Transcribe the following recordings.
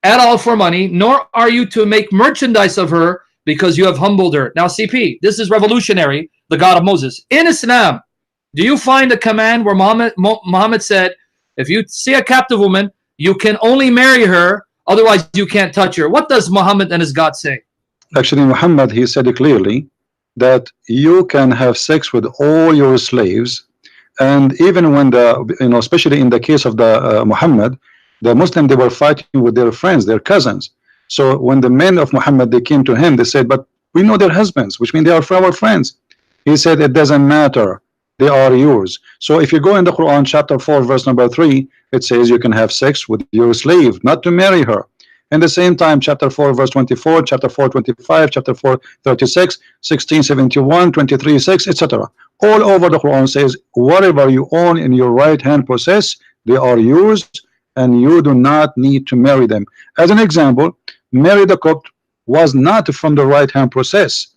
at all for money, nor are you to make merchandise of her because you have humbled her. Now, CP, this is revolutionary, the God of Moses. In Islam, do you find a command where Muhammad said, if you see a captive woman, you can only marry her, otherwise you can't touch her? What does Muhammad and his God say? Actually, Muhammad, he said it clearly that you can have sex with all your slaves, and even when especially in the case of the Muhammad, the Muslim, they were fighting with their friends, their cousins. So when the men of Muhammad, they came to him, they said, but we know their husbands, which means they are our friends. He said, it doesn't matter, they are yours. So if you go in the Quran chapter 4 verse number 3, it says you can have sex with your slave, not to marry her. In the same time, chapter 4 verse 24, chapter 4 25, chapter 4 36, 16 71, 23 6, etc. All over the Quran says whatever you own in your right hand possess, they are yours, and you do not need to marry them. As an example, Mary the Copt was not from the right hand process,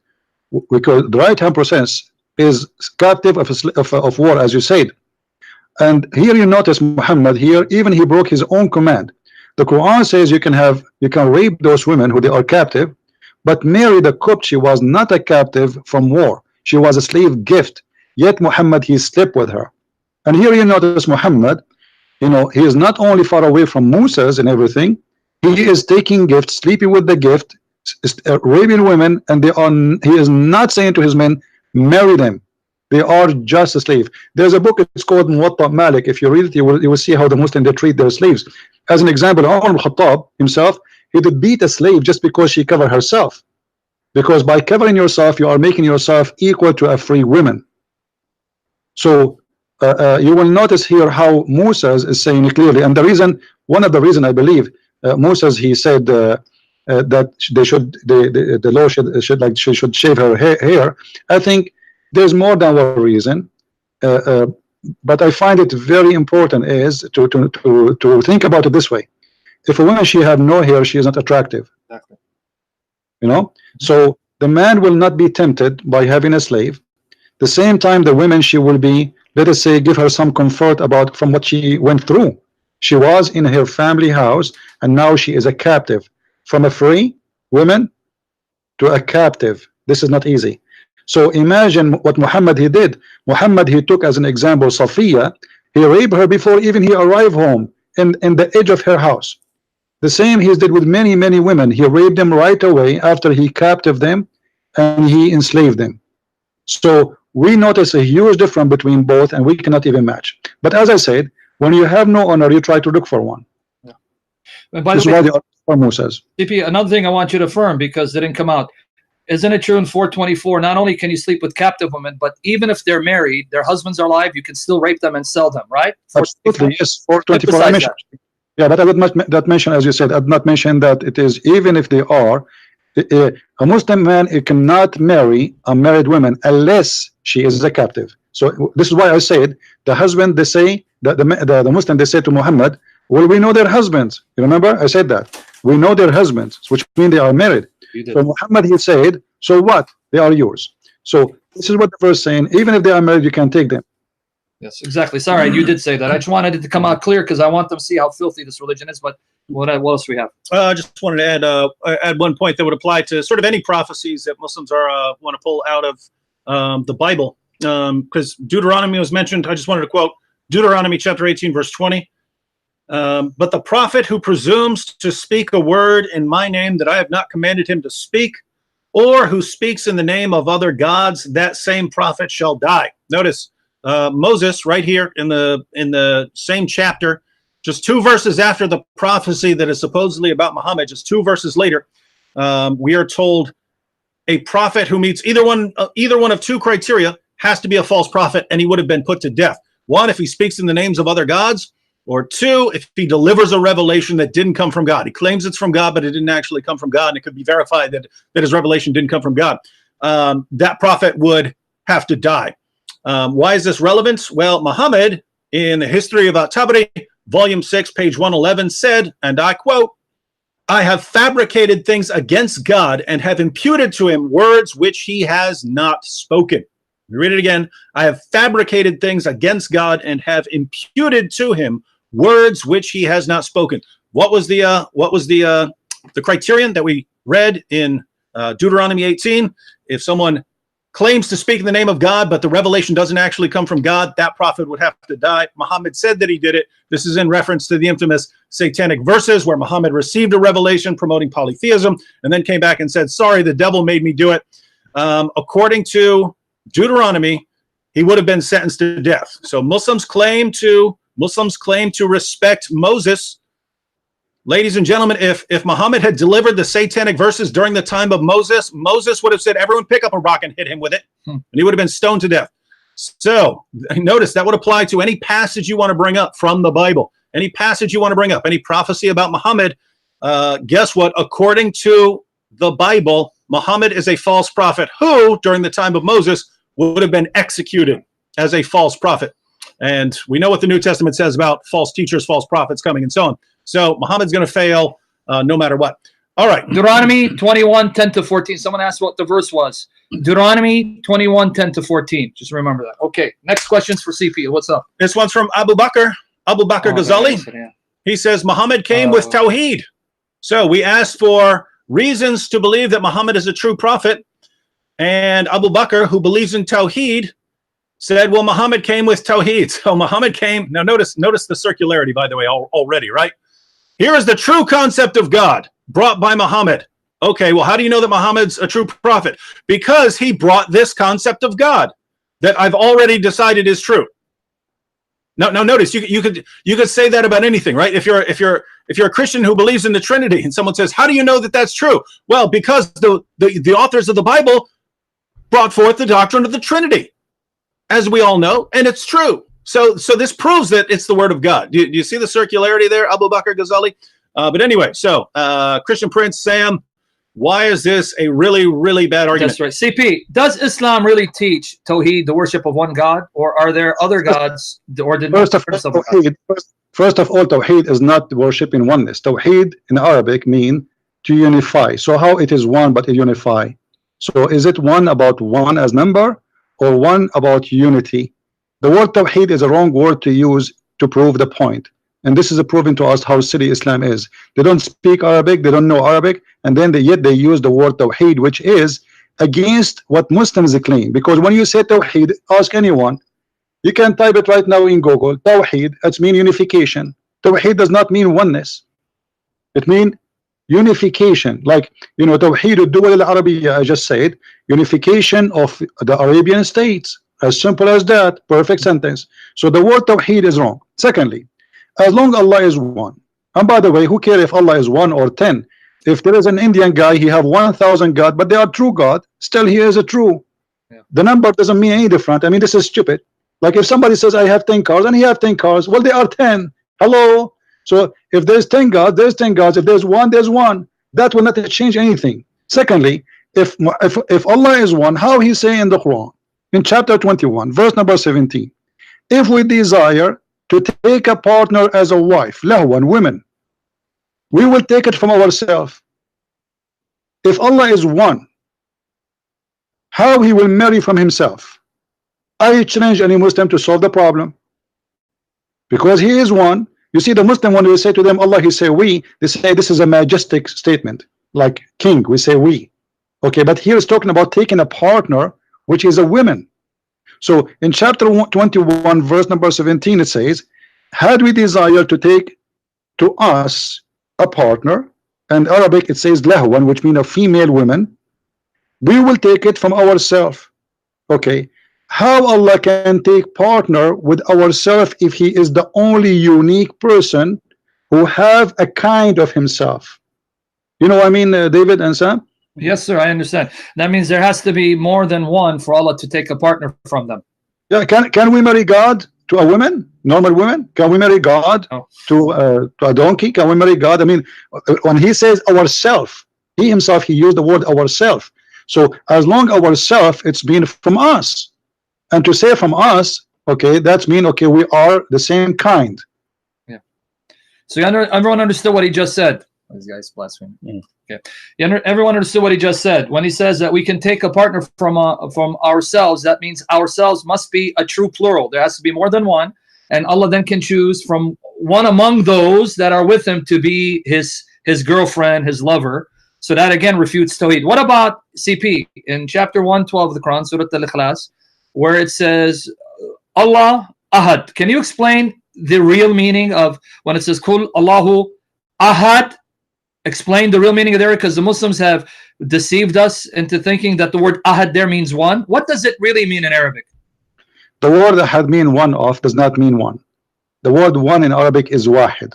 because the right hand process is captive of war, as you said. And here you notice Muhammad here, even he broke his own command. The Quran says you can rape those women who they are captive, but Mary the Copt, she was not a captive from war. She was a slave gift. Yet Muhammad, he slept with her. And here you notice Muhammad, he is not only far away from Moses and everything, he is taking gifts, sleeping with the gift, raping women, and he is not saying to his men, marry them. They are just a slave. There's a book, it's called Muwatta Malik. If you read it, you will see how the Muslims, they treat their slaves. As an example, Umar al-Khattab himself, he would beat a slave just because she covered herself. Because by covering yourself, you are making yourself equal to a free woman. So you will notice here how Moses is saying it clearly, and the reason, one of the reason I believe, Moses, he said that the law she should shave her hair. I think there's more than one reason, but I find it very important is to think about it this way: if a woman, she have no hair, she is not attractive. Exactly. So the man will not be tempted by having a slave. The same time, the woman, she will be, let us say, give her some comfort about from what she went through. She was in her family house, and now she is a captive. From a free woman to a captive, this is not easy. So imagine what Muhammad, he did. Muhammad, he took as an example Safiya. He raped her before even he arrived home in the edge of her house. The same he did with many women. He raped them right away after he captive them, and he enslaved them. So we notice a huge difference between both, and we cannot even match. But as I said, when you have no honor, you try to look for one. Yeah. By the way, CP, another thing I want you to affirm, because it didn't come out. Isn't it true in 424, not only can you sleep with captive women, but even if they're married, their husbands are alive, you can still rape them and sell them, right? Absolutely, yes. 424 I mentioned. Yeah, but I would not mention, as you said, I did not mention that it is even if they are a Muslim man, he cannot marry a married woman unless she is a captive. So this is why I said the husband, they say that the Muslim, they say to Muhammad, well, we know their husbands. You remember I said that we know their husbands, which mean they are married. So Muhammad, he said, so what? They are yours. So this is what the verse saying. Even if they are married, you can take them. Yes, exactly. Sorry, you did say that. I just wanted it to come out clear because I want them to see how filthy this religion is. But what else do we have? I just wanted to add one point that would apply to sort of any prophecies that Muslims are want to pull out of the Bible, because Deuteronomy was mentioned. I just wanted to quote Deuteronomy chapter 18, verse 20. But the prophet who presumes to speak a word in my name that I have not commanded him to speak, or who speaks in the name of other gods, that same prophet shall die. Notice Moses right here in the same chapter, just 2 verses after the prophecy that is supposedly about Muhammad, just 2 verses later, we are told a prophet who meets either one of 2 criteria has to be a false prophet, and he would have been put to death. 1, if he speaks in the names of other gods, or 2, if he delivers a revelation that didn't come from God. He claims it's from God, but it didn't actually come from God, and it could be verified that his revelation didn't come from God. That prophet would have to die. Why is this relevant? Well, Muhammad, in the History of At-Tabari, Volume 6, page 111, said, and I quote, I have fabricated things against God and have imputed to him words which he has not spoken. Read it again. I have fabricated things against God and have imputed to him words which he has not spoken. what was the criterion that we read in Deuteronomy 18? If someone claims to speak in the name of God, but the revelation doesn't actually come from God, that prophet would have to die. Muhammad said that he did it. This is in reference to the infamous satanic verses where Muhammad received a revelation promoting polytheism and then came back and said, sorry, the devil made me do it. According to Deuteronomy, he would have been sentenced to death. So Muslims claim to respect Moses. Ladies and gentlemen, if Muhammad had delivered the satanic verses during the time of Moses, Moses would have said, everyone pick up a rock and hit him with it. And he would have been stoned to death. So notice that would apply to any passage you want to bring up from the Bible. Any passage you want to bring up, any prophecy about Muhammad, guess what? According to the Bible, Muhammad is a false prophet who, during the time of Moses, would have been executed as a false prophet. And we know what the New Testament says about false teachers, false prophets coming and so on. So Muhammad's going to fail no matter what. All right. Deuteronomy 21, 10 to 14. Someone asked what the verse was. Deuteronomy 21, 10 to 14. Just remember that. Okay. Next questions for CP. What's up? This one's from Abu Bakr Ghazali. Yeah. He says, Muhammad came with Tawheed. So we asked for reasons to believe that Muhammad is a true prophet. And Abu Bakr, who believes in Tawheed, said, well, Muhammad came with Tawheed. So Muhammad came. Now notice the circularity, by the way, already, right? Here is the true concept of God brought by Muhammad. Okay, well, how do you know that Muhammad's a true prophet? Because he brought this concept of God that I've already decided is true. Now notice you could say that about anything, right? If you're a Christian who believes in the Trinity and someone says, how do you know that that's true? Well, because the authors of the Bible brought forth the doctrine of the Trinity, as we all know, and it's true. So this proves that it's the word of God. Do you see the circularity there, Abu Bakr Ghazali? But anyway, so Christian Prince, Sam, why is this a really, really bad argument? That's right. CP, does Islam really teach Tawheed, the worship of one God, or are there other gods? Or did first of all, Tawheed is not worshiping oneness. Tawheed in Arabic mean to unify. So how it is one but unify? So is it one about one as number or one about unity? The word Tawheed is a wrong word to use to prove the point. And this is proving to us how silly Islam is. They don't speak Arabic, they don't know Arabic, and then yet they use the word Tawheed, which is against what Muslims claim. Because when you say Tawheed, ask anyone. You can type it right now in Google. Tawheed, it means unification. Tawheed does not mean oneness. It means unification. Like, you know, Tawheed al-Duwal al-Arabiya, I just said, unification of the Arabian states. As simple as that. Perfect sentence. So the word Tawheed is wrong. Secondly, as long Allah is one, and by the way, who cares if Allah is 1 or 10? If there is an Indian guy, he have 1,000 God, but they are true God, still he is a true. Yeah. The number doesn't mean any different. I mean, this is stupid. Like if somebody says I have 10 cars and he have 10 cars, well, they are 10. Hello. So if there's 10 gods, there's 10 gods. If there's one, there's one. That will not change anything. Secondly, if Allah is one, how he say in the Quran in chapter 21 verse number 17, if we desire to take a partner as a wife, lahwan, women, we will take it from ourselves. If Allah is one, how he will marry from himself? I challenge any Muslim to solve the problem, because he is one. You see, the Muslim, when we say to them Allah, he say we, they say this is a majestic statement, like king, we say we. Okay, but here is talking about taking a partner which is a woman. So in chapter 21 verse number 17 it says, had we desire to take to us a partner, and Arabic it says lahwan, which means a female woman, we will take it from ourselves. Okay, how Allah can take partner with ourselves if he is the only unique person who have a kind of himself? You know what I mean, David and Sam? Yes, sir, I understand. That means there has to be more than one for Allah to take a partner from them. Yeah, can we marry God to a woman, normal woman? Can we marry God to a donkey? Can we marry God? I mean, when he says ourself, he himself, he used the word ourself. So as long ourself, it's been from us. And to say from us, okay, that's mean, okay, we are the same kind. Yeah. So everyone understood what he just said. These guys blaspheme. Okay. Everyone understood what he just said. When he says that we can take a partner from ourselves, that means ourselves must be a true plural. There has to be more than one, and Allah then can choose from one among those that are with him to be his girlfriend, his lover. So that again refutes Tawheed. What about CP in chapter 112 of the Quran, Surah Al-Ikhlas, where it says Allah Ahad? Can you explain the real meaning of when it says Kul Allahu Ahad? Explain the real meaning of there, because the Muslims have deceived us into thinking that the word Ahad there means one. What does it really mean in Arabic? The word ahad mean one of does not mean one. The word one in Arabic is wahid.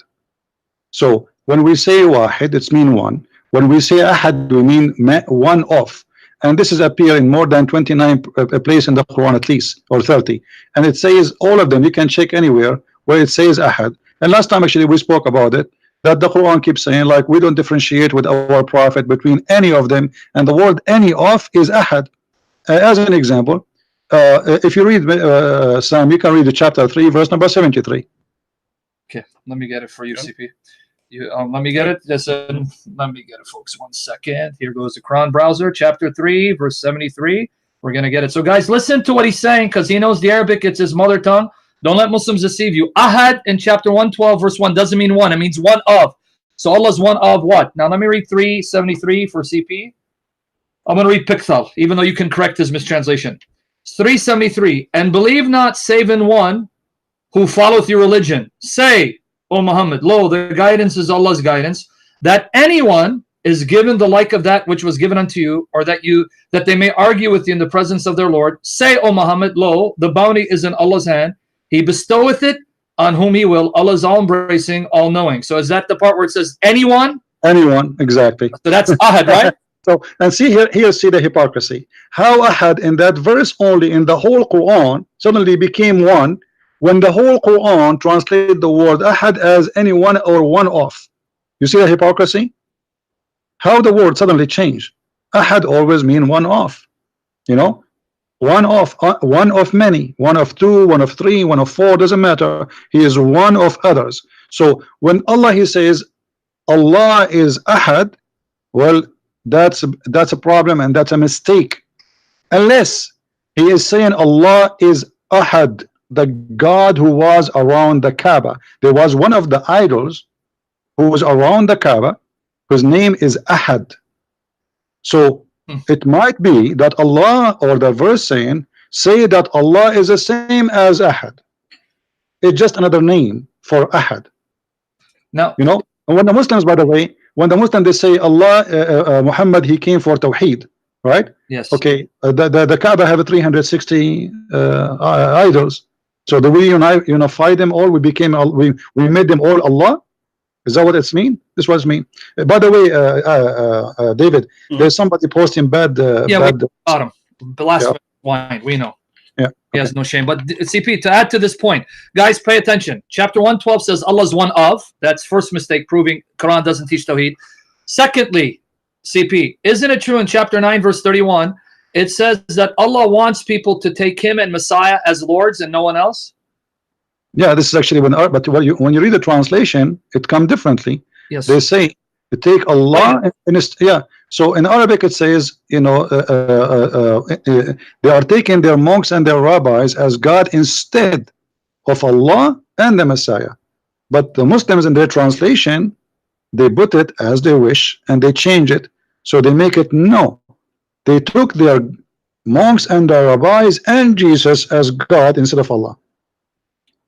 So when we say wahid, it's mean one. When we say ahad, we mean one of. And this is appear in more than 29 places in the Quran at least, or 30. And it says all of them. You can check anywhere where it says ahad. And last time actually we spoke about it, that the Quran keeps saying like we don't differentiate with our prophet between any of them, and the word any of is ahad. As an example, if you read Sam, you can read the chapter 3 verse number 73. Okay, let me get it for you, CP. Let me get it. Listen, let me get it, folks. 1 second. Here goes the Quran browser, chapter 3 verse 73. We're gonna get it. So guys, listen to what he's saying, because he knows the Arabic, it's his mother tongue. Don't let Muslims deceive you. Ahad in chapter 112 verse 1 doesn't mean one, it means one of. So Allah's one of what? Now let me read 373 for CP. I'm going to read Pikthal, even though you can correct his mistranslation. 373, and believe not save in one who followeth your religion. Say, O Muhammad, lo, the guidance is Allah's guidance, that anyone is given the like of that which was given unto you, or that they may argue with you in the presence of their Lord. Say, O Muhammad, lo, the bounty is in Allah's hand. He bestoweth it on whom he will. Allah is all embracing, all knowing. So is that the part where it says anyone? Anyone, exactly. So that's ahad, right? So, and see here, see the hypocrisy. How ahad in that verse only in the whole Quran suddenly became one, when the whole Quran translated the word ahad as anyone or one of. You see the hypocrisy? How the word suddenly changed. Ahad always mean one of. You know, one of many, one of two, one of three, one of four, doesn't matter. He is one of others. So when Allah he says Allah is ahad, well, that's a problem, and that's a mistake. Unless he is saying Allah is ahad, the God who was around the Kaaba. There was one of the idols who was around the Kaaba, whose name is ahad. So it might be that Allah, or the verse saying, say that Allah is the same as ahad. It's just another name for ahad. Now, you know, and when the Muslims, by the way, when the Muslims they say Allah, Muhammad, he came for Tawheed, right? Yes. Okay. The Kaaba have 360 idols. So do we unify them all? We made them all Allah. Is that what it's mean? This was mean. By the way, David, there's somebody posting bad. Bad. Bottom, blasphemy wine. We know. Yeah. He has no shame. But CP, to add to this point, guys, pay attention. Chapter 112 says Allah's one of. That's first mistake, proving Quran doesn't teach Tawheed. Secondly, CP, isn't it true in chapter 9, verse 31, it says that Allah wants people to take Him and Messiah as lords and no one else? Yeah, this is actually but when you read the translation, it comes differently. Yes. They say to take Allah yeah. So in Arabic it says, you know, they are taking their monks and their rabbis as God instead of Allah and the Messiah. But the Muslims in their translation, they put it as they wish and they change it. So they make it no. They took their monks and their rabbis and Jesus as God instead of Allah,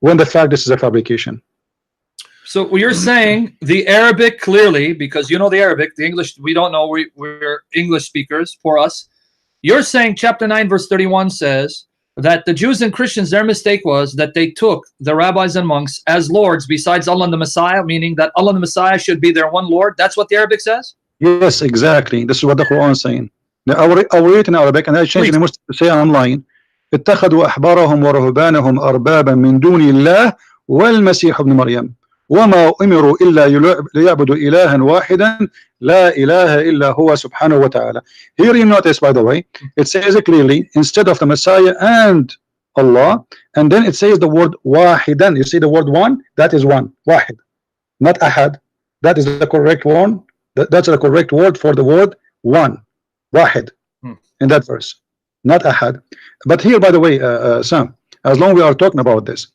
when the fact this is a fabrication. So you're saying the Arabic clearly, because you know the Arabic, the English we don't know, we're English speakers, for us. You're saying chapter 9 verse 31 says that the Jews and Christians, their mistake was that they took the rabbis and monks as lords besides Allah and the Messiah, meaning that Allah and the Messiah should be their one Lord. That's what the Arabic says? Yes, exactly. This is what the Quran is saying. Now, I will read it in Arabic, and I change it in Muslim to say online. اتخذوا أحبارهم ورهبانهم أربابا من دون الله والمسيح ابن مريم وما أمروا إلا ليعبدوا إلها واحدا لا إله إلا هو سبحانه وتعالى. Here you notice, by the way, it says it clearly, instead of the Messiah and Allah, and then it says the word wahidan. You see the word one? That is one, wahid, not ahad. That is the correct one. That's the correct word for the word one, wahid, in that verse, not ahad. But here, by the way, Sam, as long as we are talking about this,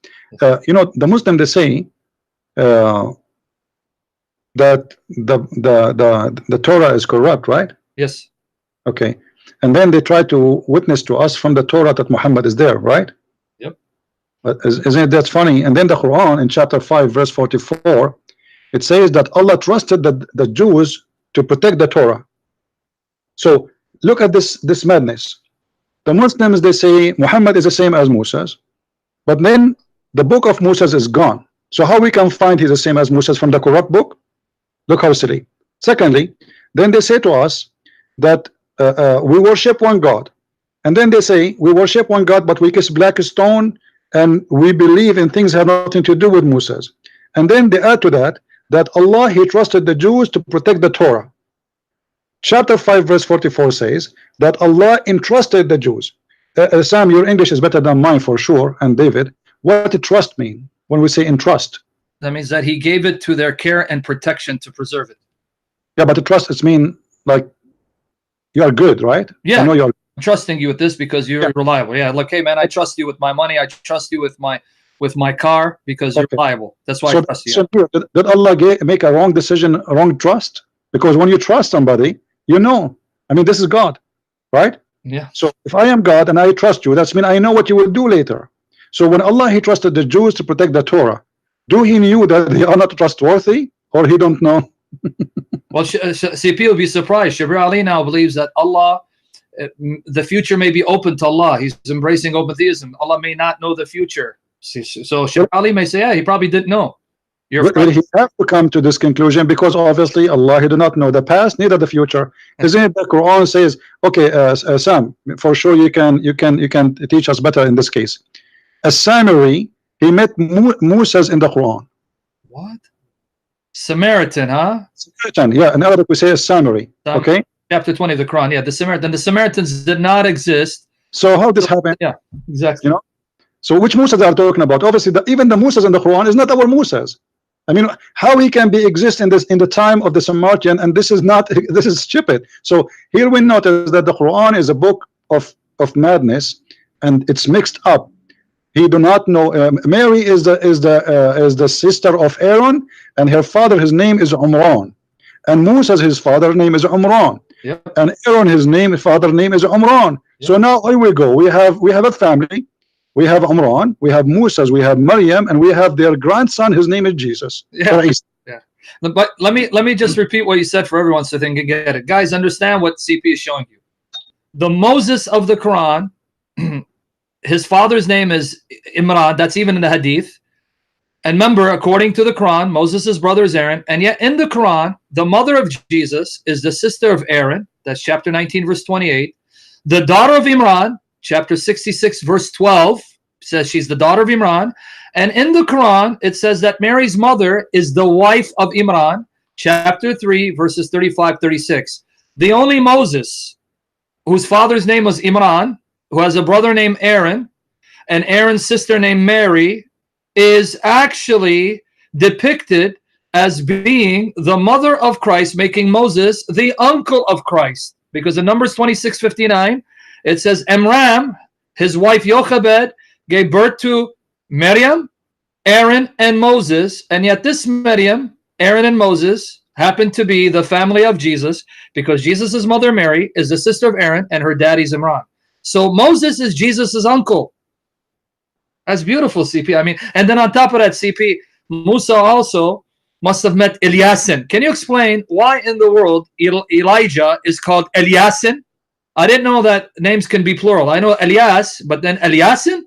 you know, the Muslim, they say uh, that the Torah is corrupt, right? Yes. Okay, and then they try to witness to us from the Torah that Muhammad is there, right? Yep. But isn't it that's funny? And then the Quran in chapter 5 verse 44, it says that Allah trusted the Jews to protect the Torah. So look at this madness. The Muslims, they say Muhammad is the same as Moses, but then the book of Moses is gone. So how we can find he's the same as Moses from the corrupt book? Look how silly. Secondly, then they say to us that we worship one God, and then they say we worship one God, but we kiss black stone and we believe in things that have nothing to do with Moses. And then they add to that Allah, he trusted the Jews to protect the Torah. Chapter 5 verse 44 says that Allah entrusted the Jews. Sam, your English is better than mine for sure, and David, what did trust mean when we say entrust? That means that he gave it to their care and protection to preserve it. Yeah, but the trust is mean like you are good, right? Yeah, I know you're I'm trusting you with this because you're reliable. Yeah, like, hey man, I trust you with my money. I trust you with my car because you're reliable. That's why I trust you. So did Allah make a wrong decision, a wrong trust? Because when you trust somebody, you know, I mean, this is God, right? Yeah. So if I am God and I trust you, that's mean I know what you will do later. So when Allah, he trusted the Jews to protect the Torah, do he knew that they are not trustworthy, or he don't know? Well, CP will be surprised. Shabir Ali now believes that Allah, the future may be open to Allah. He's embracing open theism. Allah may not know the future. So Shabir Ali may say, yeah, he probably didn't know. Will he have to come to this conclusion? Because obviously Allah, he do not know the past, neither the future. Isn't it the Quran says, okay, Sam, for sure you can teach us better in this case. A Samari, he met Moses in the Quran. What? Samaritan, huh? Samaritan, yeah. In Arabic we say a Samari. Okay. Chapter 20 of the Quran. Yeah, the Samaritans did not exist. So how this happened? Yeah, exactly. You know. So which Moses are talking about? Obviously, even the Moses in the Quran is not our Moses. I mean, how he can be exist in the time of the Samaritan, and this is not, this is stupid. So here we notice that the Quran is a book of madness, and it's mixed up. He do not know. Mary is the sister of Aaron, and her father, his name is Umran, and Moses, his father name is Umran, and Aaron, his father name is Umran. So now here we go. We have a family. We have Umran, we have Moses, we have Maryam, and we have their grandson. His name is Jesus. Yeah. But let me just repeat what you said for everyone so they can get it. Guys, understand what CP is showing you. The Moses of the Quran, his father's name is Imran. That's even in the Hadith. And remember, according to the Quran, Moses' brother is Aaron. And yet in the Quran, the mother of Jesus is the sister of Aaron. That's chapter 19, verse 28. The daughter of Imran, chapter 66, verse 12, says she's the daughter of Imran. And in the Quran, it says that Mary's mother is the wife of Imran, chapter 3, verses 35, 36. The only Moses whose father's name was Imran, who has a brother named Aaron, and Aaron's sister named Mary, is actually depicted as being the mother of Christ, making Moses the uncle of Christ. Because in Numbers 26:59, it says Amram, his wife Jochebed, gave birth to Miriam, Aaron, and Moses. And yet this Miriam, Aaron, and Moses happened to be the family of Jesus, because Jesus' mother Mary is the sister of Aaron and her daddy's Imran. So Moses is Jesus' uncle. That's beautiful, CP. I mean, and then on top of that, CP, Musa also must have met Eliasin. Can you explain why in the world Elijah is called Eliasin? I didn't know that names can be plural. I know Elias, but then Eliasin?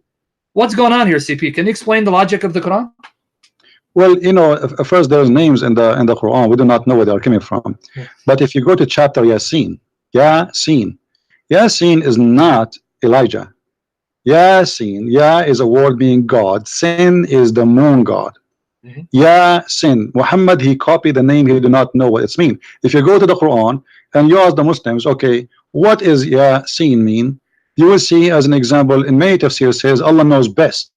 What's going on here, CP? Can you explain the logic of the Quran? Well, you know, first there's names in the Quran. We do not know where they are coming from. But if you go to chapter Yasin is not Elijah. Ya is a word meaning God. Sin is the moon god. Yasin. Muhammad, he copied the name. He do not know what it's mean. If you go to the Quran and you ask the Muslims, okay, what is Yasin mean? You will see, as an example, in many tafsir says Allah knows best.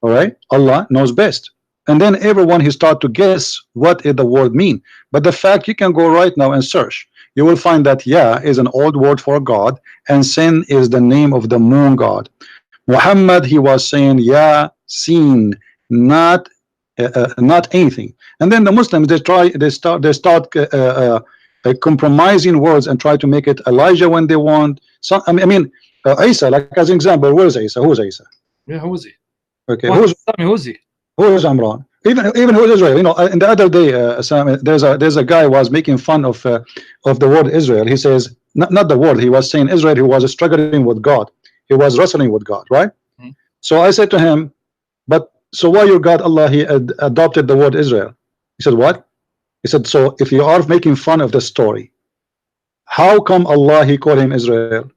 All right, Allah knows best. And then everyone, he start to guess what did the word mean. But the fact, you can go right now and search. You will find that Ya is an old word for God, and Sin is the name of the moon god. Muhammad, he was saying Yasin, not not anything. And then the Muslims, they start compromising words and try to make it Elijah when they want. So I mean Isa, like as an example, where is Isa? Who's Isa? Yeah, who is he? Okay, Who's he? Who's Amran? Even who's Israel? You know, in the other day, Sam, there's a guy was making fun of the word Israel. He says not the word. He was saying Israel. He was struggling with God. He was wrestling with God, right? Mm-hmm. So I said to him, but so why your God Allah he adopted the word Israel? He said what? He said, so if you are making fun of the story, how come Allah he called him Israel?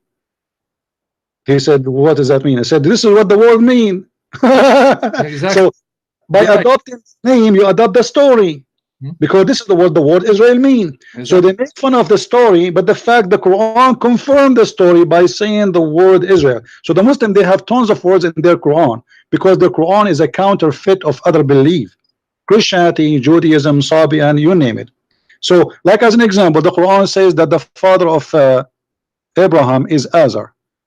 He said, what does that mean? I said, this is what the word mean. Exactly. So by adopting the name, you adopt the story, because this is what the word Israel mean. Exactly. So they make fun of the story, but the fact the Quran confirmed the story by saying the word Israel. So the Muslim, they have tons of words in their Quran because the Quran is a counterfeit of other belief. Christianity, Judaism, Sabian, you name it. So like as an example, the Quran says that the father of Abraham is Azar.